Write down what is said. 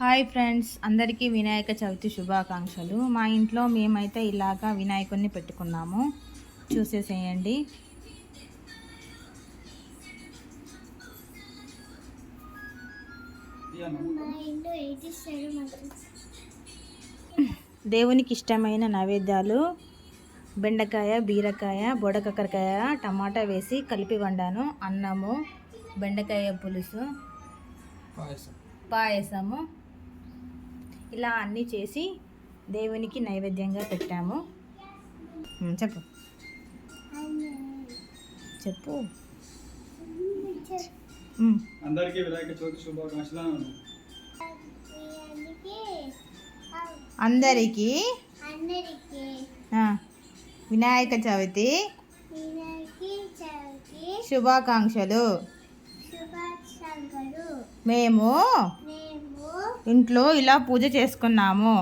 Hi friends, అందరికీ వినాయక చవితి శుభాకాంక్షలు. మా ఇంట్లో మేమైతే ఇలాగా వినాయకుడిని పెట్టుకున్నాము, చూసేసేయండి. దేవునికి ఇష్టమైన నైవేద్యాలు బెండకాయ, బీరకాయ, బొడకాకరకాయ, టమాటా వేసి కలిపి వండాను. అన్నము, బెండకాయ పులుసు, పాయసము, ఇలా అన్నీ చేసి దేవునికి నైవేద్యంగా పెట్టాము. చెప్పు చెప్పు అందరికీ వినాయక చవితి శుభాకాంక్షలు. అందరికీ వినాయక చవితి శుభాకాంక్షలు. మేము ఇంట్లో ఇలా పూజ చేసుకున్నాము.